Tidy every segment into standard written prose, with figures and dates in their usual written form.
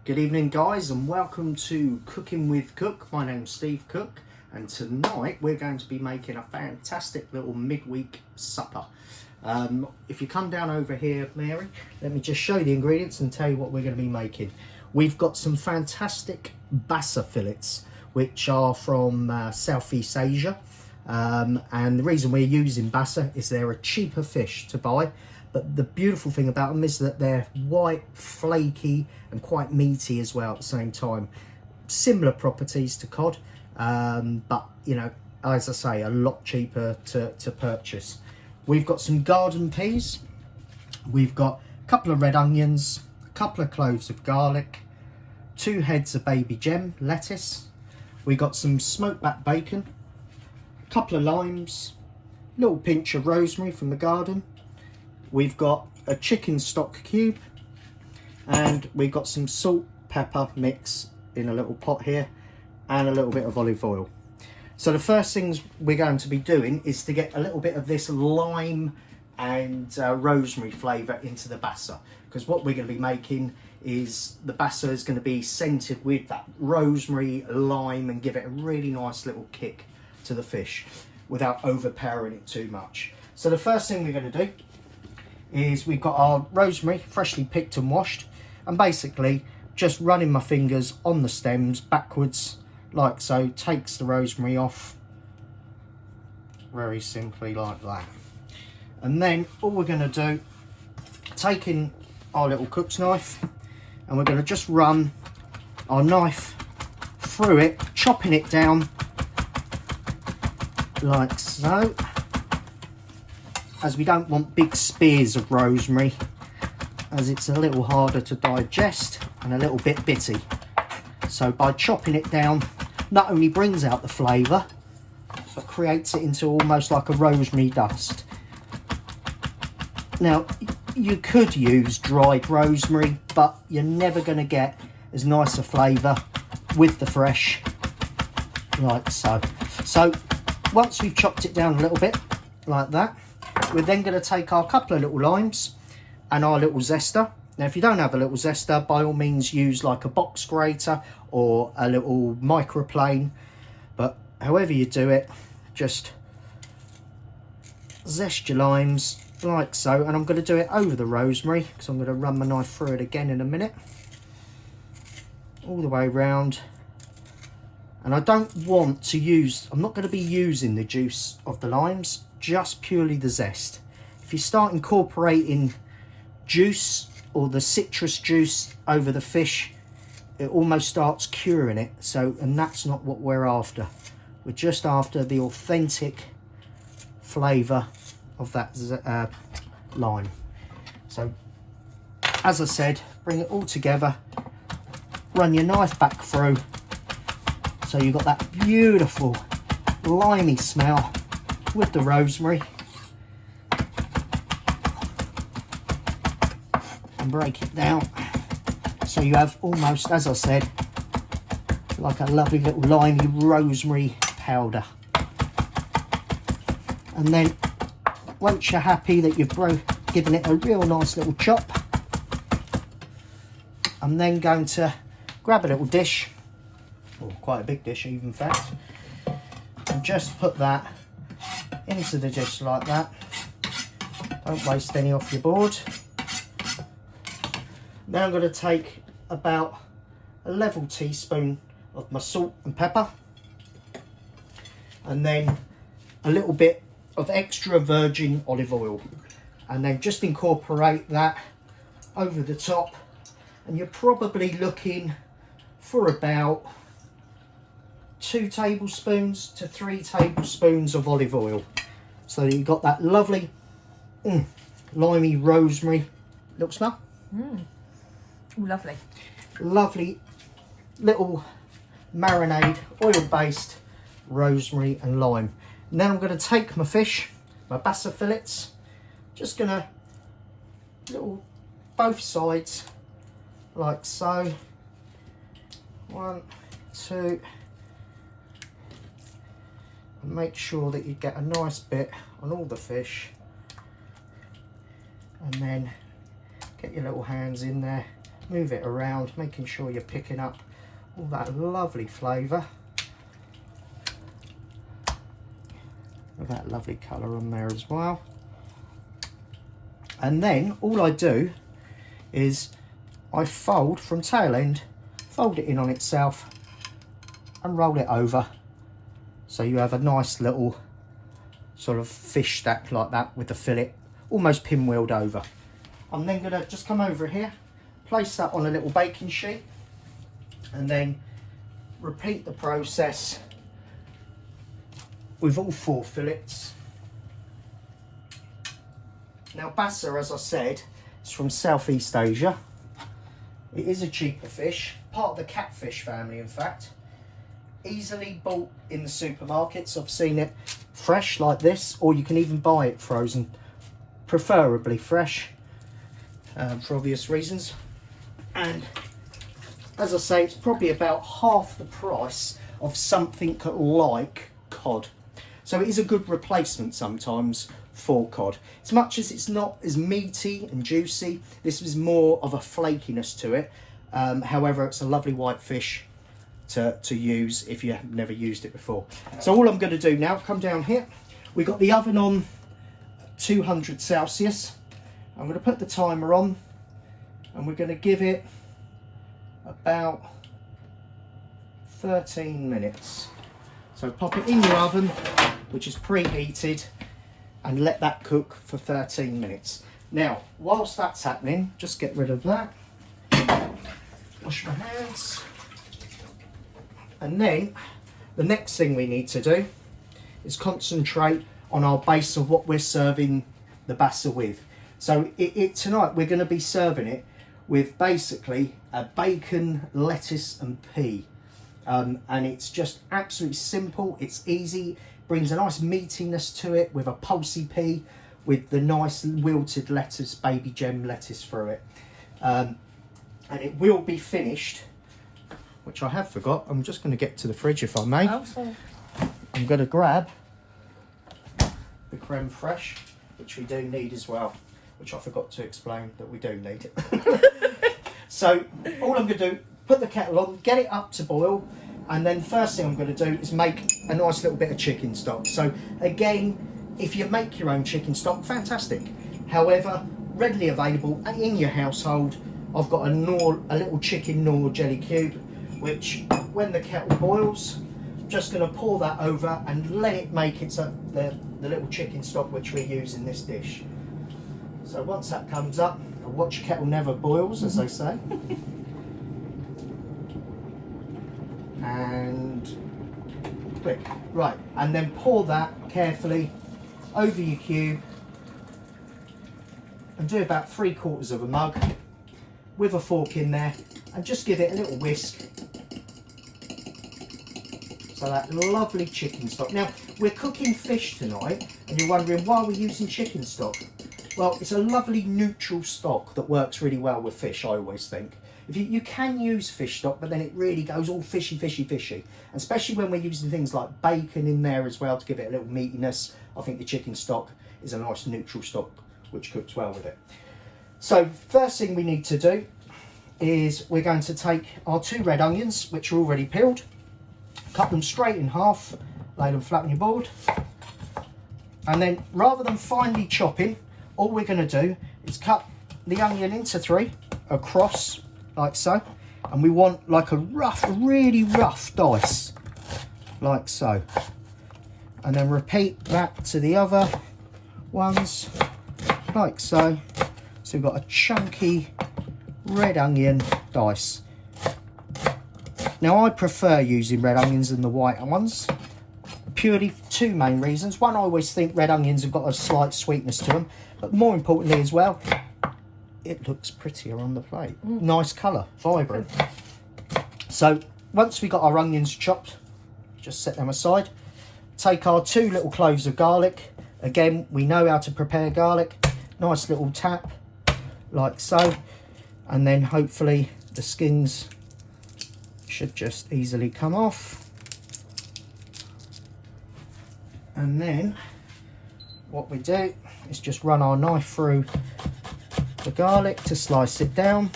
Good evening guys and welcome to Cooking with Cooke. My name's Steve Cooke and tonight we're going to be making a fantastic little midweek supper. If you come down over here, Mary, let me just show you the ingredients and tell you what we're going to be making. We've got some fantastic Basa fillets which are from Southeast Asia, and the reason we're using Basa is they're a cheaper fish to buy. But the beautiful thing about them is that they're white, flaky and quite meaty as well at the same time. Similar properties to cod, but you know, as I say, a lot cheaper to purchase. We've got some garden peas, we've got a couple of red onions, a couple of cloves of garlic, 2 heads of baby gem lettuce, we've got some smoked back bacon, a couple of limes, a little pinch of rosemary from the garden. We've got a chicken stock cube and we've got some salt, pepper mix in a little pot here and a little bit of olive oil. So the first things we're going to be doing is to get a little bit of this lime and rosemary flavour into the Basa, because what we're going to be making is the Basa is going to be scented with that rosemary, lime, and give it a really nice little kick to the fish without overpowering it too much. So the first thing we're going to do is we've got our rosemary freshly picked and washed, and basically just running my fingers on the stems backwards like so takes the rosemary off very simply like that. And then all we're going to do, taking our little cook's knife, and we're going to just run our knife through it, chopping it down like so, as we don't want big spears of rosemary, as it's a little harder to digest and a little bit bitty. So by chopping it down, not only brings out the flavour, but creates it into almost like a rosemary dust. Now, you could use dried rosemary, but you're never going to get as nice a flavour with the fresh, like so. So once we've chopped it down a little bit, like that, we're then going to take our couple of little limes and our little zester. Now, if you don't have a little zester, by all means use like a box grater or a little microplane. But however you do it, just zest your limes like so. And I'm going to do it over the rosemary because I'm going to run my knife through it again in a minute. All the way around. And I don't want to use, I'm not going to be using the juice of the limes, just purely the zest. If you start incorporating juice or the citrus juice over the fish, it almost starts curing it. So, and that's not what we're after. We're just after the authentic flavour of that lime. So, as I said, bring it all together, run your knife back through, so you've got that beautiful limey smell with the rosemary, and break it down so you have almost, as I said, like a lovely little limey rosemary powder. And then once you're happy that you've given it a real nice little chop, I'm then going to grab a little dish, or quite a big dish even in fact, and just put that into the dish like that. Don't waste any off your board. Now I'm going to take about a level teaspoon of my salt and pepper, and then a little bit of extra virgin olive oil, and then just incorporate that over the top. And you're probably looking for about 2 tablespoons to 3 tablespoons of olive oil, so that you've got that lovely limey rosemary. Look, smell. Lovely. Lovely little marinade, oil-based rosemary and lime. And then I'm going to take my fish, my Basa fillets, just going to little both sides like so. 1, 2, and make sure that you get a nice bit on all the fish, and then get your little hands in there, move it around, making sure you're picking up all that lovely flavour. That lovely colour on there as well. And then all I do is I fold from tail end, fold it in on itself and roll it over, so you have a nice little sort of fish stack like that with the fillet almost pinwheeled over. I'm then going to just come over here, place that on a little baking sheet, and then repeat the process with all 4 fillets. Now Basa, as I said, is from Southeast Asia. It is a cheaper fish, part of the catfish family in fact. Easily bought in the supermarkets. I've seen it fresh like this, or you can even buy it frozen, preferably fresh, for obvious reasons. And as I say, it's probably about half the price of something like cod. So it is a good replacement sometimes for cod. As much as it's not as meaty and juicy, this is more of a flakiness to it. However, it's a lovely white fish to use if you have never used it before. So all I'm going to do now, come down here. We've got the oven on 200 Celsius. I'm going to put the timer on and we're going to give it about 13 minutes. So pop it in your oven, which is preheated, and let that cook for 13 minutes. Now, whilst that's happening, just get rid of that. Wash my hands. And then the next thing we need to do is concentrate on our base of what we're serving the Basa with. So tonight we're going to be serving it with basically a bacon, lettuce and pea. And it's just absolutely simple, it's easy, brings a nice meatiness to it with a pulsy pea with the nice wilted lettuce, baby gem lettuce through it. And it will be finished, which I have forgot. I'm just going to get to the fridge if I may. Oh, sorry. I'm going to grab the creme fraiche, which we do need as well, which I forgot to explain that we do need it. So all I'm going to do, put the kettle on, get it up to boil, and then first thing I'm going to do is make a nice little bit of chicken stock. So again, if you make your own chicken stock, fantastic. However, readily available in your household, I've got a little chicken Knorr jelly cube, which when the kettle boils, I'm just going to pour that over and let it make it so the little chicken stock which we use in this dish. So once that comes up, watch your kettle never boils, as they say. And quick, right, and then pour that carefully over your cube and do about 3/4 of a mug with a fork in there and just give it a little whisk. So that lovely chicken stock. Now we're cooking fish tonight and you're wondering why we're using chicken stock. Well, it's a lovely neutral stock that works really well with fish, I always think. If you can use fish stock, but then it really goes all fishy. And especially when we're using things like bacon in there as well to give it a little meatiness, I think the chicken stock is a nice neutral stock which cooks well with it. So first thing we need to do is we're going to take our 2 red onions, which are already peeled, cut them straight in half, lay them flat on your board, and then rather than finely chopping, all we're going to do is cut the onion into 3 across like so, and we want like a really rough dice like so, and then repeat that to the other ones like so. So we've got a chunky red onion dice. Now I prefer using red onions than the white ones, purely for 2 main reasons. One, I always think red onions have got a slight sweetness to them, but more importantly as well, it looks prettier on the plate. Nice colour, vibrant. So once we got our onions chopped, just set them aside. Take our 2 little cloves of garlic. Again, we know how to prepare garlic. Nice little tap, like so. And then hopefully the skins should just easily come off. And then what we do is just run our knife through the garlic to slice it down,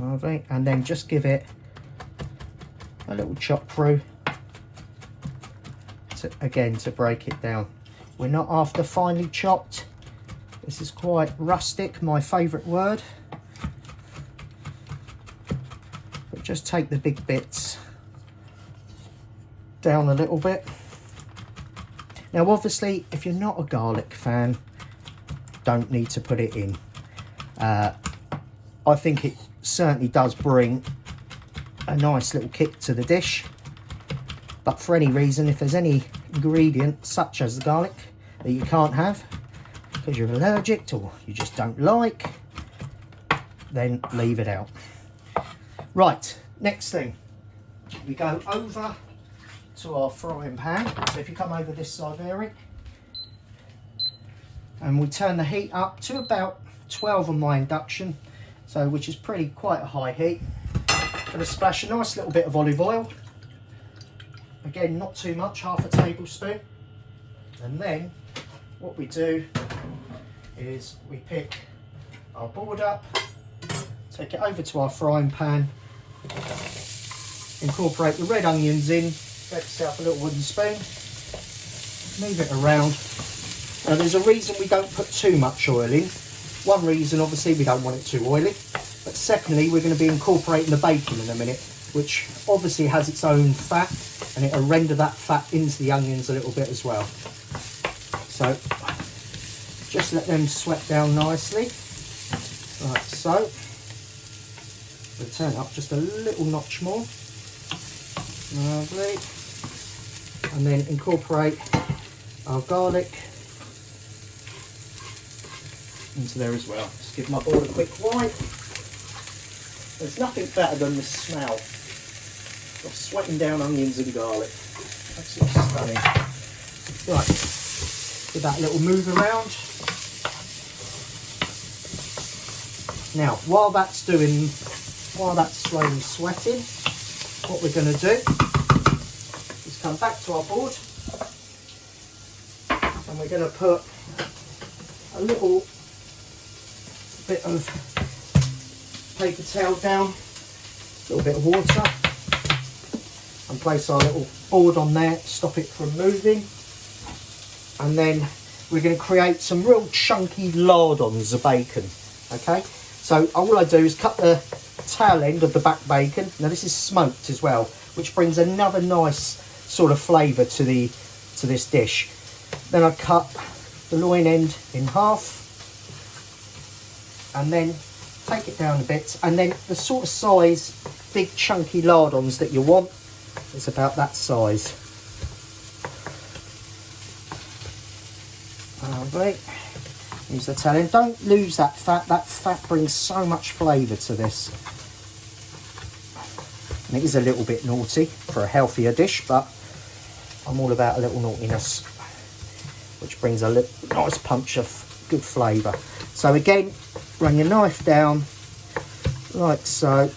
Lovely. And then just give it a little chop through to break it down. We're not after finely chopped. This is quite rustic, my favourite word. But just take the big bits down a little bit. Now obviously, if you're not a garlic fan, don't need to put it in. I think it certainly does bring a nice little kick to the dish. But for any reason, if there's any ingredient such as the garlic that you can't have because you're allergic or you just don't like, then leave it out. Right, next thing, we go over to our frying pan. So if you come over this side, Eric, and we turn the heat up to about 12 on my induction, so which is quite a high heat. Gonna splash a nice little bit of olive oil. Again, not too much, half a tablespoon. And then what we do is we pick our board up, take it over to our frying pan, incorporate the red onions in, get yourself a little wooden spoon, move it around. Now there's a reason we don't put too much oil in. One reason, obviously, we don't want it too oily. But secondly, we're going to be incorporating the bacon in a minute, which obviously has its own fat, and it'll render that fat into the onions a little bit as well. So just let them sweat down nicely, like so. We'll turn it up just a little notch more. Lovely. And then incorporate our garlic into there as well. Just give my board a quick wipe. There's nothing better than the smell of sweating down onions and garlic. Absolutely stunning. Right, give that a little move around. Now, while that's slowly sweating, what we're going to do is come back to our board, and we're going to put a little bit of paper towel down, a little bit of water, and place our little board on there, stop it from moving. And then we're going to create some real chunky lardons of bacon. Okay, so all I do is cut the tail end of the back bacon. Now this is smoked as well, which brings another nice sort of flavour to this dish. Then I cut the loin end in half, and then take it down a bit, and then the sort of size, big chunky lardons that you want is about that size. Lovely. Use the tail end. Don't lose that fat. That fat brings so much flavour to this. And it is a little bit naughty for a healthier dish, but I'm all about a little naughtiness, which brings a nice punch of good flavour. So again, run your knife down like so.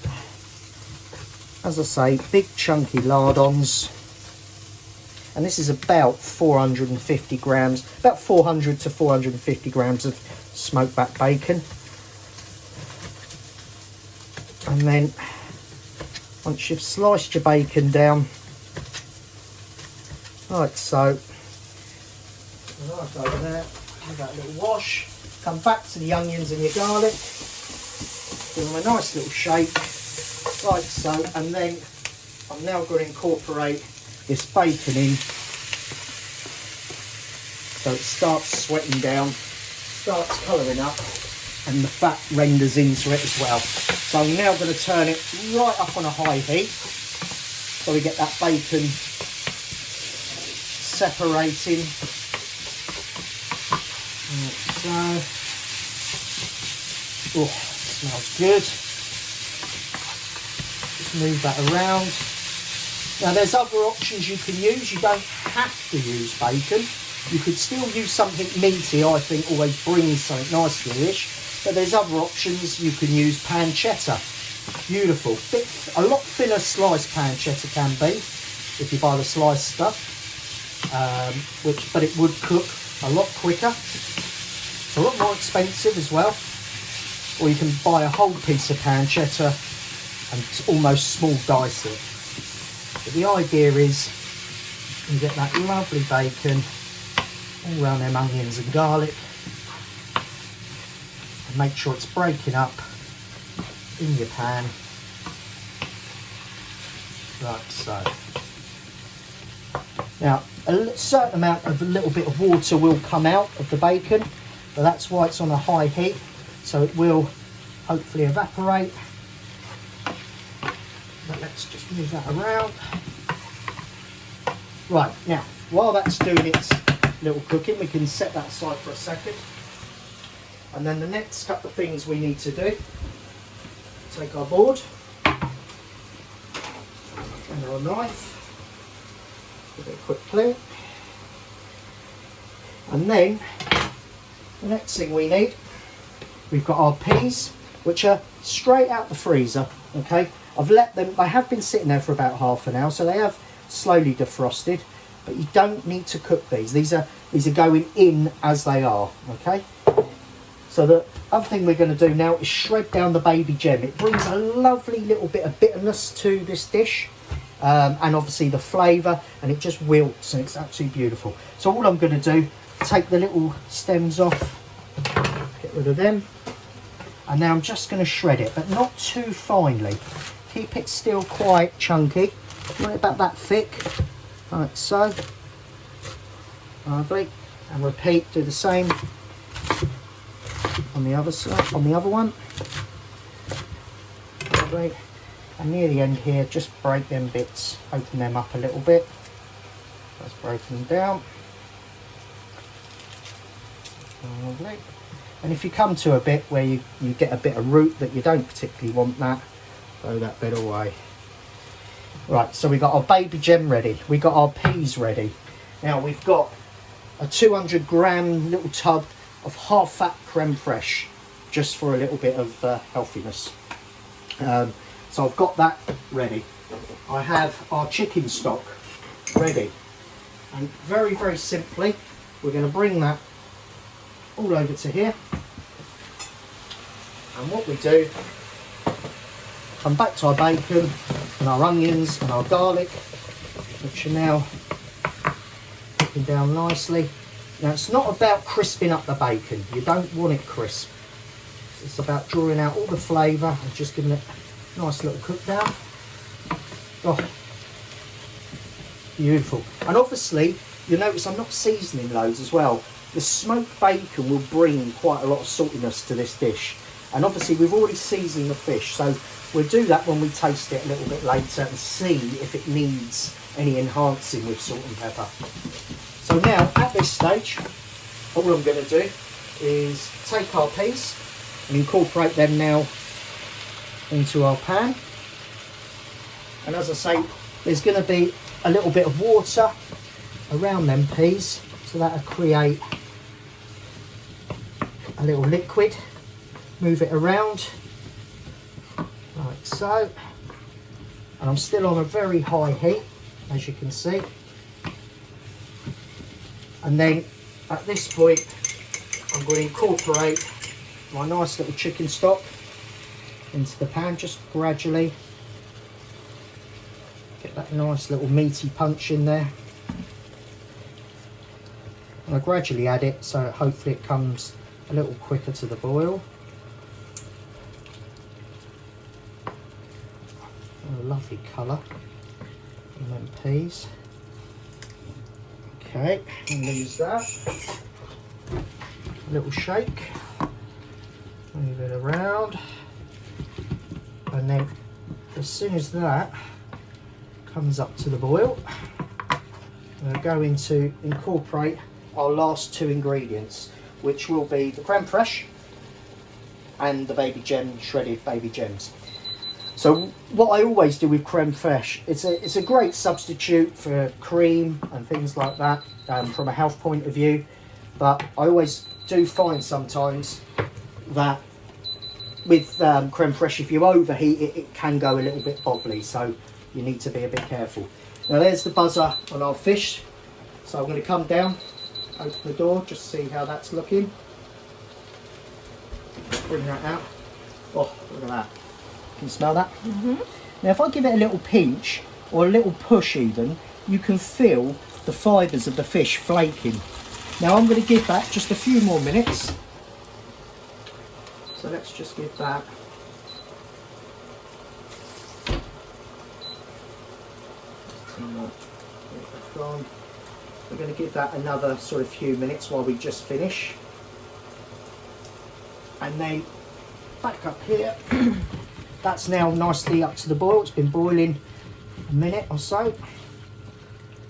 As I say, big chunky lardons, and this is about 450 grams, about 400 to 450 grams of smoked back bacon. And then once you've sliced your bacon down like so, right over there, give that a little wash. Come back to the onions and your garlic, give them a nice little shake, like so, and then I'm now going to incorporate this bacon in, so it starts sweating down, starts colouring up, and the fat renders into it as well. So I'm now going to turn it right up on a high heat, so we get that bacon separating. Like so. Oh, smells good. Just move that around. Now there's other options you can use. You don't have to use bacon. You could still use something meaty. I think always brings something nice to the dish. But there's other options. You can use pancetta. Beautiful. A lot thinner sliced pancetta can be if you buy the sliced stuff. But it would cook a lot quicker. It's a lot more expensive as well. Or you can buy a whole piece of pancetta and almost small dice it. But the idea is you get that lovely bacon all around them onions and garlic, and make sure it's breaking up in your pan like so. Now a certain amount of a little bit of water will come out of the bacon, but that's why it's on a high heat, so it will hopefully evaporate. But let's just move that around. Right, now while that's doing its little cooking, we can set that aside for a second, and then the next couple of things we need to do: take our board and our knife, give it a quick clean, and then the next thing we need, we've got our peas, which are straight out the freezer. Okay, I've let them, they have been sitting there for about half an hour, so they have slowly defrosted, but you don't need to cook these. These are going in as they are. Okay, so the other thing we're going to do now is shred down the baby gem. It brings a lovely little bit of bitterness to this dish, and obviously the flavour, and it just wilts and it's absolutely beautiful. So all I'm going to do, take the little stems off, get rid of them, and now I'm just going to shred it, but not too finely. Keep it still quite chunky. You want it about that thick, like so. Lovely. And repeat, do the same on the other side, on the other one. Lovely. And near the end here, just break them bits, open them up a little bit. That's broken them down. Lovely. And if you come to a bit where you get a bit of root that you don't particularly want, that, throw that bit away. Right, so we got our baby gem ready, we got our peas ready. Now we've got a 200 gram little tub of half fat creme fraiche, just for a little bit of healthiness. So I've got that ready. I have our chicken stock ready, and very, very simply, we're going to bring that all over to here. And what we do, come back to our bacon and our onions and our garlic, which are now cooking down nicely. Now it's not about crisping up the bacon, you don't want it crisp. It's about drawing out all the flavour and just giving it a nice little cook down. Oh, beautiful. And obviously you'll notice I'm not seasoning loads as well. The smoked bacon will bring quite a lot of saltiness to this dish, and obviously we've already seasoned the fish, so we'll do that when we taste it a little bit later and see if it needs any enhancing with salt and pepper. So now at this stage, all I'm going to do is take our peas and incorporate them now into our pan. And as I say, there's going to be a little bit of water around them peas, so that'll create a little liquid. Move it around like so, and I'm still on a very high heat, as you can see. And then at this point I'm going to incorporate my nice little chicken stock into the pan, just gradually get that nice little meaty punch in there. And I gradually add it, so hopefully it comes a little quicker to the boil. A lovely colour in them peas. Okay, and use that. A little shake. Move it around. And then as soon as that comes up to the boil, we're going to incorporate our last two ingredients, which will be the creme fraiche and the baby gem, shredded baby gems. So what I always do with creme fraiche, it's a great substitute for cream and things like that, from a health point of view, but I always do find sometimes that with creme fraiche, if you overheat it, it can go a little bit bobbly, so you need to be a bit careful. Now there's the buzzer on our fish, so I'm going to come down, open the door, just see how that's looking. Bring that out. Oh, look at that. Can you smell that? Now if I give it a little pinch or a little push even, you can feel the fibres of the fish flaking. Now I'm going to give that just a few more minutes. So let's just give that we're going to give that another sort of few minutes while we just finish. And then back up here. That's now nicely up to the boil. It's been boiling a minute or so.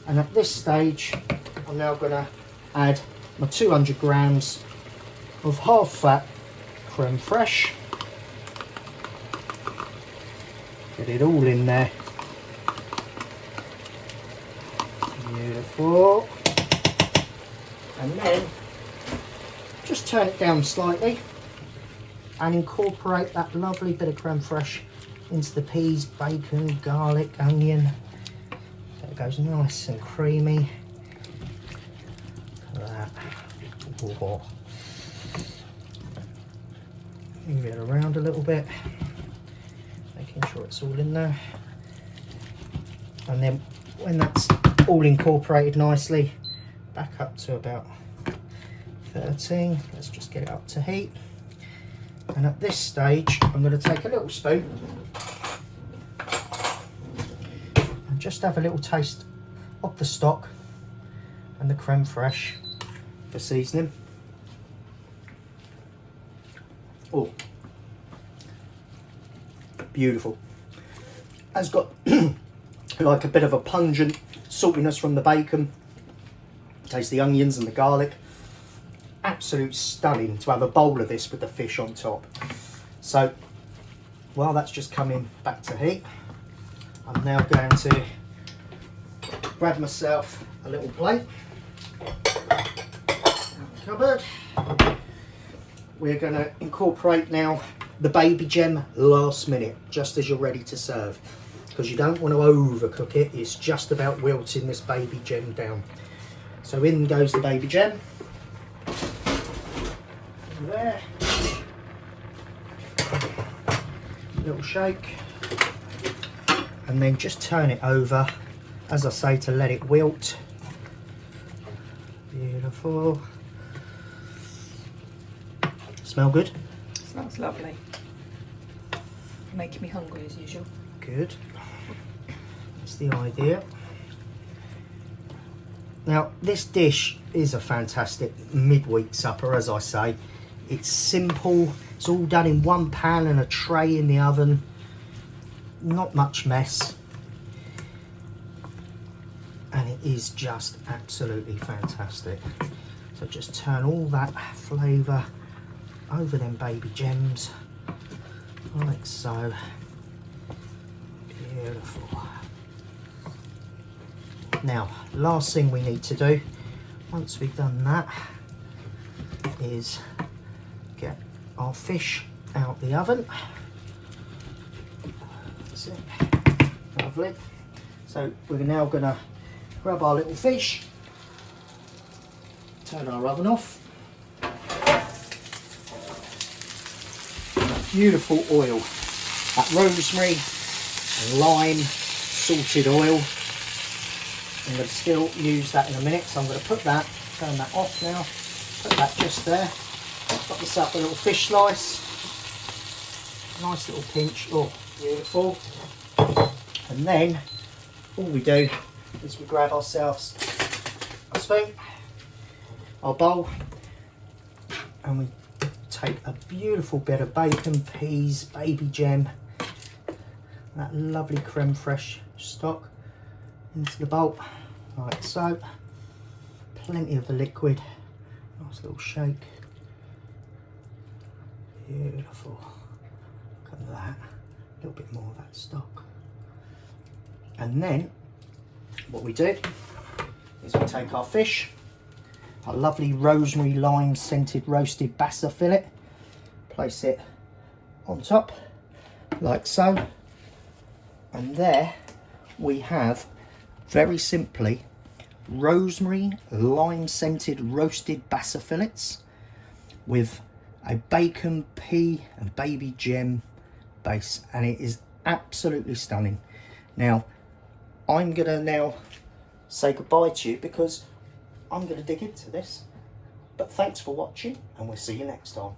And at this stage, I'm now going to add my 200 grams of half fat creme fraiche. Get it all in there. Beautiful. And then just turn it down slightly and incorporate that lovely bit of creme fraiche into the peas, bacon, garlic, onion. So it goes nice and creamy. Look at that. Whoa. Move it around a little bit, making sure it's all in there. And then when that's all incorporated nicely, back up to about 13. Let's just get it up to heat. And at this stage, I'm going to take a little spoon and just have a little taste of the stock and the creme fraiche for seasoning. Oh, beautiful. Has got like a bit of a pungent saltiness from the bacon. Taste the onions and the garlic. Absolute stunning to have a bowl of this with the fish on top. So while that's just coming back to heat, I'm now going to grab myself a little plate out the cupboard. We're going to incorporate now the baby gem last minute, just as you're ready to serve, because you don't want to overcook it. It's just about wilting this baby gem down. So in goes the baby gem. There. Little shake. And then just turn it over, as I say, to let it wilt. Beautiful. Smell good? Smells lovely. Making me hungry as usual. Good. That's the idea. Now, this dish is a fantastic midweek supper, as I say. It's simple. It's all done in one pan and a tray in the oven. Not much mess. And it is just absolutely fantastic. So just turn all that flavour over them baby gems, like so. Beautiful. Now, last thing we need to do, once we've done that, is get our fish out the oven. That's it. Lovely. So we're now going to grab our little fish, turn our oven off. Beautiful oil, that rosemary and lime salted oil. I'm going to still use that in a minute, so I'm going to put that, turn that off now, put that just there. Got myself a little fish slice, nice little pinch. Oh, beautiful. And then all we do is we grab ourselves a spoon, our bowl, and we take a beautiful bit of bacon, peas, baby gem, that lovely creme fraiche stock into the bowl, like so. Plenty of the liquid, nice little shake. Beautiful. Look at that. A little bit more of that stock. And then what we do is we take our fish, our lovely rosemary lime scented roasted Basa fillet, place it on top like so, and there we have, very simply, rosemary lime scented roasted Basa fillets with a bacon, pea and baby gem base, and it is absolutely stunning. Now, I'm gonna now say goodbye to you because I'm gonna dig into this. But thanks for watching, and we'll see you next time.